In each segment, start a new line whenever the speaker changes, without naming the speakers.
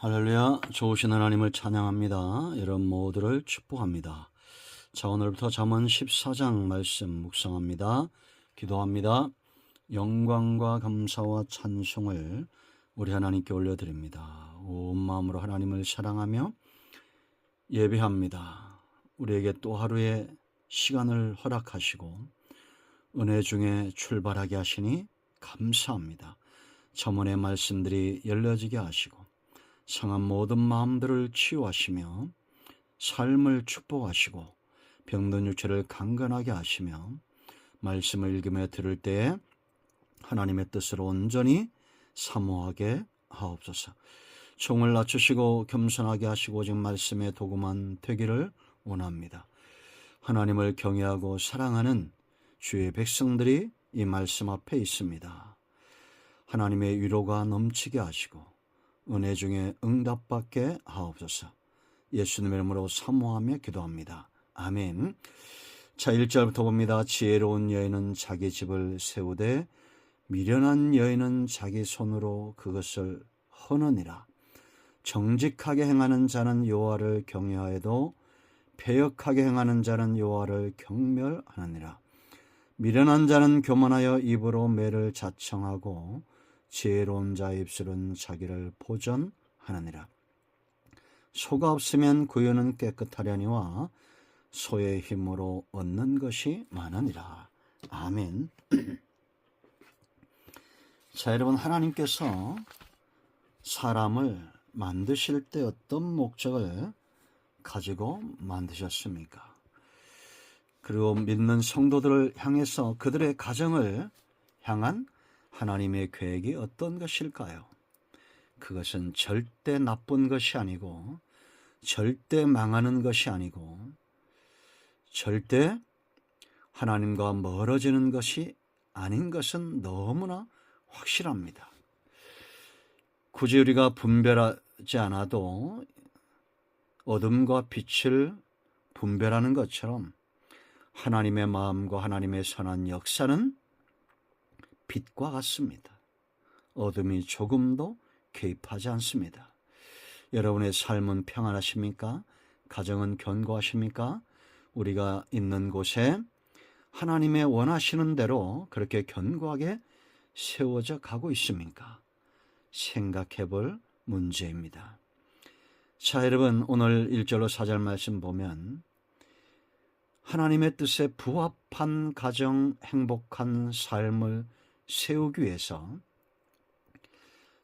할렐루야. 좋으신 하나님을 찬양합니다. 여러분 모두를 축복합니다. 자, 오늘부터 잠언 14장 말씀 묵상합니다. 기도합니다. 영광과 감사와 찬송을 우리 하나님께 올려드립니다. 온 마음으로 하나님을 사랑하며 예배합니다. 우리에게 또 하루의 시간을 허락하시고 은혜 중에 출발하게 하시니 감사합니다. 잠언의 말씀들이 열려지게 하시고 상한 모든 마음들을 치유하시며 삶을 축복하시고 병든 육체를 강건하게 하시며 말씀을 읽으며 들을 때에 하나님의 뜻을 온전히 사모하게 하옵소서. 총을 낮추시고 겸손하게 하시고 오직 말씀의 도구만 되기를 원합니다. 하나님을 경외하고 사랑하는 주의 백성들이 이 말씀 앞에 있습니다. 하나님의 위로가 넘치게 하시고 은혜 중에 응답받게 하옵소서. 예수님의 이름으로 사모하며 기도합니다. 아멘. 자, 1절부터 봅니다. 지혜로운 여인은 자기 집을 세우되 미련한 여인은 자기 손으로 그것을 허느니라. 정직하게 행하는 자는 여호와를 경외하여도 패역하게 행하는 자는 여호와를 경멸하느니라. 미련한 자는 교만하여 입으로 매를 자청하고 지혜로운 자의 입술은 자기를 보전하느니라. 소가 없으면 구유는 깨끗하려니와 소의 힘으로 얻는 것이 많으니라. 아멘. 자, 여러분, 하나님께서 사람을 만드실 때 어떤 목적을 가지고 만드셨습니까? 그리고 믿는 성도들을 향해서 그들의 가정을 향한 하나님의 계획이 어떤 것일까요? 그것은 절대 나쁜 것이 아니고 절대 망하는 것이 아니고 절대 하나님과 멀어지는 것이 아닌 것은 너무나 확실합니다. 굳이 우리가 분별하지 않아도 어둠과 빛을 분별하는 것처럼 하나님의 마음과 하나님의 선한 역사는 빛과 같습니다. 어둠이 조금도 개입하지 않습니다. 여러분의 삶은 평안하십니까? 가정은 견고하십니까? 우리가 있는 곳에 하나님의 원하시는 대로 그렇게 견고하게 세워져 가고 있습니까? 생각해 볼 문제입니다. 자, 여러분, 오늘 1절로 4절 말씀 보면 하나님의 뜻에 부합한 가정, 행복한 삶을 세우기 위해서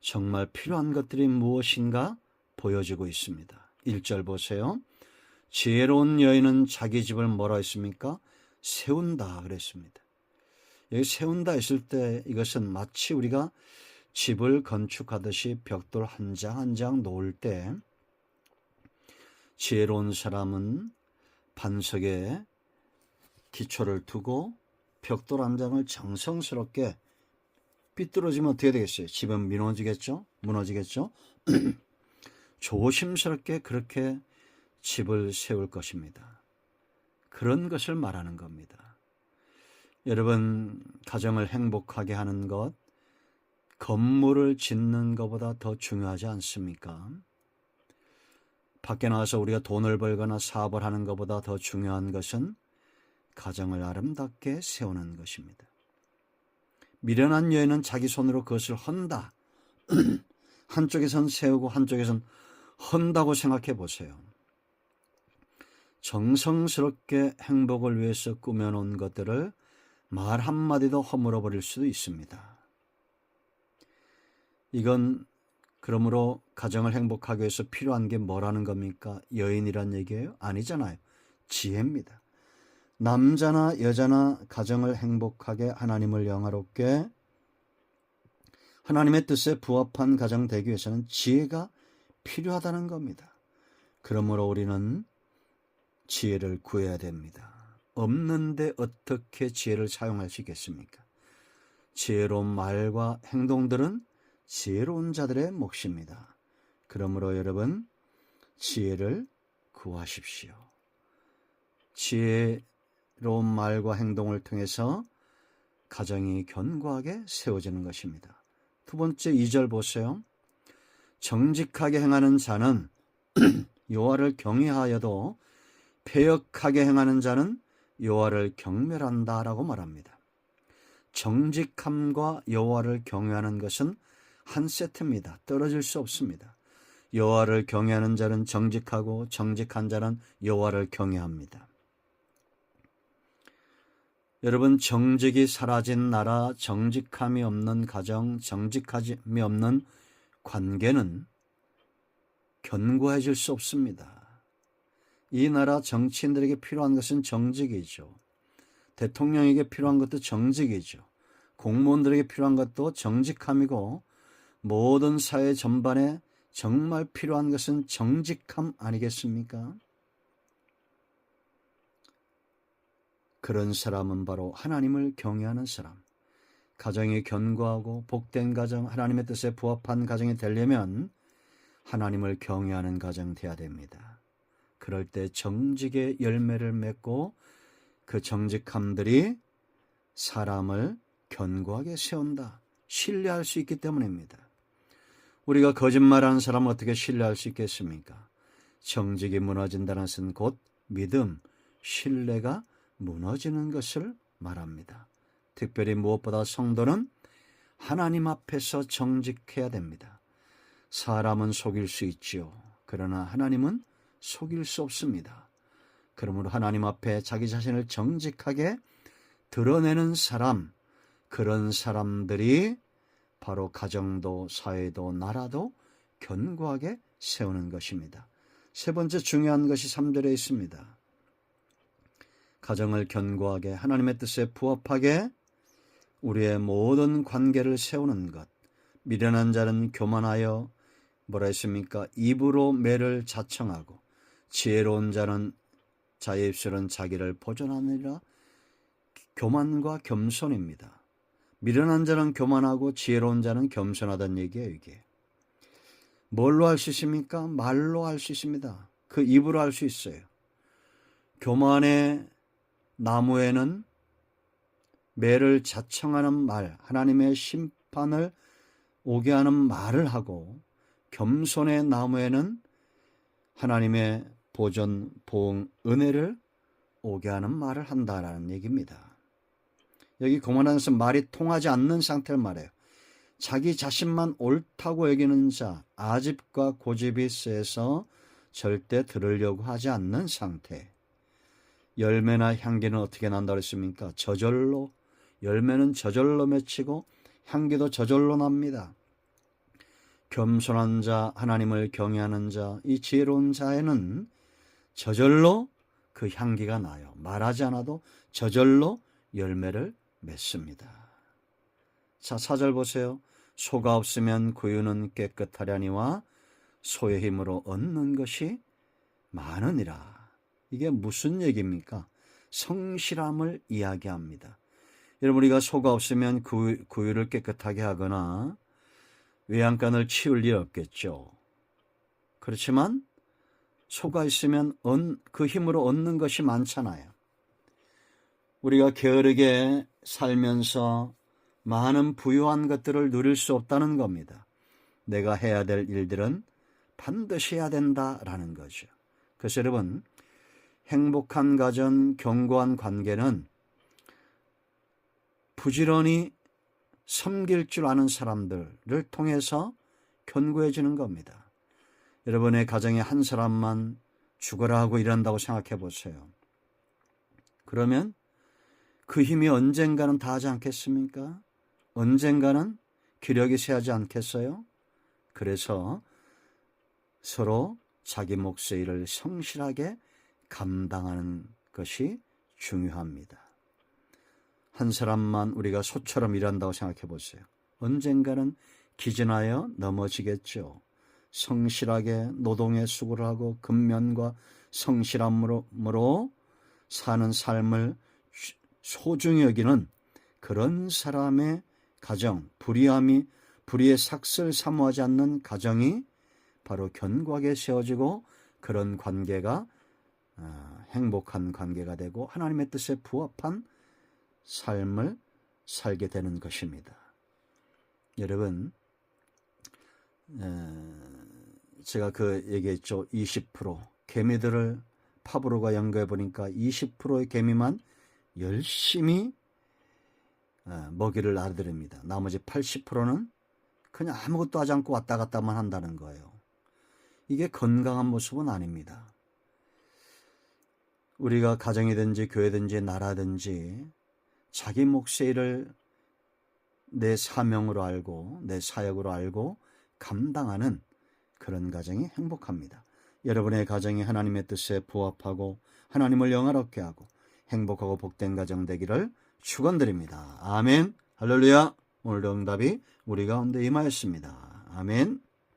정말 필요한 것들이 무엇인가 보여지고 있습니다. 1절 보세요. 지혜로운 여인은 자기 집을 뭐라 했습니까? 세운다 그랬습니다. 여기 세운다 했을 때 이것은 마치 우리가 집을 건축하듯이 벽돌 한 장 한 장 놓을 때 지혜로운 사람은 반석에 기초를 두고 벽돌 한 장을 정성스럽게 삐뚤어지면 어떻게 되겠어요? 집은 무너지겠죠? 조심스럽게 그렇게 집을 세울 것입니다. 그런 것을 말하는 겁니다. 여러분, 가정을 행복하게 하는 것, 건물을 짓는 것보다 더 중요하지 않습니까? 밖에 나가서 우리가 돈을 벌거나 사업을 하는 것보다 더 중요한 것은 가정을 아름답게 세우는 것입니다. 미련한 여인은 자기 손으로 그것을 헌다. 한쪽에선 세우고 한쪽에선 헌다고 생각해 보세요. 정성스럽게 행복을 위해서 꾸며놓은 것들을 말 한마디도 허물어 버릴 수도 있습니다. 이건 그러므로 가정을 행복하기 위해서 필요한 게 뭐라는 겁니까? 여인이란 얘기예요? 아니잖아요. 지혜입니다. 남자나 여자나 가정을 행복하게 하나님을 영화롭게 하나님의 뜻에 부합한 가정 되기 위해서는 지혜가 필요하다는 겁니다. 그러므로 우리는 지혜를 구해야 됩니다. 없는데 어떻게 지혜를 사용할 수 있겠습니까? 지혜로운 말과 행동들은 지혜로운 자들의 몫입니다. 그러므로 여러분, 지혜를 구하십시오. 지혜로운 말과 행동을 통해서 가정이 견고하게 세워지는 것입니다. 두 번째 2절 보세요. 정직하게 행하는 자는 여호와를 경외하여도 패역하게 행하는 자는 여호와를 경멸한다라고 말합니다. 정직함과 여호와를 경외하는 것은 한 세트입니다. 떨어질 수 없습니다. 여호와를 경외하는 자는 정직하고 정직한 자는 여호와를 경외합니다. 여러분, 정직이 사라진 나라, 정직함이 없는 가정, 정직함이 없는 관계는 견고해질 수 없습니다. 이 나라 정치인들에게 필요한 것은 정직이죠. 대통령에게 필요한 것도 정직이죠. 공무원들에게 필요한 것도 정직함이고, 모든 사회 전반에 정말 필요한 것은 정직함 아니겠습니까? 그런 사람은 바로 하나님을 경외하는 사람, 가정이 견고하고 복된 가정, 하나님의 뜻에 부합한 가정이 되려면 하나님을 경외하는 가정 되어야 됩니다. 그럴 때 정직의 열매를 맺고 그 정직함들이 사람을 견고하게 세운다, 신뢰할 수 있기 때문입니다. 우리가 거짓말하는 사람을 어떻게 신뢰할 수 있겠습니까? 정직이 무너진다는 것은 곧 믿음, 신뢰가 무너지는 것을 말합니다. 특별히 무엇보다 성도는 하나님 앞에서 정직해야 됩니다. 사람은 속일 수 있지요. 그러나 하나님은 속일 수 없습니다. 그러므로 하나님 앞에 자기 자신을 정직하게 드러내는 사람, 그런 사람들이 바로 가정도 사회도 나라도 견고하게 세우는 것입니다. 세 번째 중요한 것이 3절에 있습니다. 가정을 견고하게 하나님의 뜻에 부합하게 우리의 모든 관계를 세우는 것. 미련한 자는 교만하여 뭐라 했습니까? 입으로 매를 자청하고 지혜로운 자는 자의 입술은 자기를 보존하느니라. 교만과 겸손입니다. 미련한 자는 교만하고 지혜로운 자는 겸손하다는 얘기예요. 이게 뭘로 할 수 있습니까? 말로 할 수 있습니다. 그 입으로 할 수 있어요. 교만의 나무에는 매를 자청하는 말, 하나님의 심판을 오게 하는 말을 하고, 겸손의 나무에는 하나님의 보존, 보응, 은혜를 오게 하는 말을 한다라는 얘기입니다. 여기 교만한 것은 말이 통하지 않는 상태를 말해요. 자기 자신만 옳다고 여기는 자, 아집과 고집이 세서 절대 들으려고 하지 않는 상태. 열매나 향기는 어떻게 난다고 했습니까? 저절로. 열매는 저절로 맺히고 향기도 저절로 납니다. 겸손한 자, 하나님을 경외하는 자, 이 지혜로운 자에는 저절로 그 향기가 나요. 말하지 않아도 저절로 열매를 맺습니다. 자, 4절 보세요. 소가 없으면 구유는 깨끗하려니와 소의 힘으로 얻는 것이 많으니라. 이게 무슨 얘기입니까? 성실함을 이야기합니다. 여러분, 우리가 소가 없으면 구유를 깨끗하게 하거나 외양간을 치울 일 없겠죠. 그렇지만 소가 있으면 그 힘으로 얻는 것이 많잖아요. 우리가 게으르게 살면서 많은 부유한 것들을 누릴 수 없다는 겁니다. 내가 해야 될 일들은 반드시 해야 된다라는 거죠. 그래서 여러분, 행복한 가정, 견고한 관계는 부지런히 섬길 줄 아는 사람들을 통해서 견고해지는 겁니다. 여러분의 가정에 한 사람만 죽어라 하고 일한다고 생각해 보세요. 그러면 그 힘이 언젠가는 다하지 않겠습니까? 언젠가는 기력이 쇠하지 않겠어요? 그래서 서로 자기 몫의 일을 성실하게 감당하는 것이 중요합니다. 한 사람만 우리가 소처럼 일한다고 생각해 보세요. 언젠가는 기진하여 넘어지겠죠. 성실하게 노동에 수고를 하고 근면과 성실함으로 사는 삶을 소중히 여기는 그런 사람의 가정, 불의의 삭슬 사모하지 않는 가정이 바로 견고하게 세워지고 그런 관계가 행복한 관계가 되고 하나님의 뜻에 부합한 삶을 살게 되는 것입니다. 여러분, 제가 그 얘기했죠. 20% 개미들을 팝으로가 연구해 보니까 20%의 개미만 열심히 먹이를 알아들입니다. 나머지 80%는 그냥 아무것도 하지 않고 왔다 갔다만 한다는 거예요. 이게 건강한 모습은 아닙니다. 우리가 가정이든지 교회든지 나라든지 자기 몫의 일을 내 사명으로 알고 내 사역으로 알고 감당하는 그런 가정이 행복합니다. 여러분의 가정이 하나님의 뜻에 부합하고 하나님을 영화롭게 하고 행복하고 복된 가정 되기를 축원드립니다. 아멘. 할렐루야. 오늘도 응답이 우리 가운데 임하였습니다. 아멘.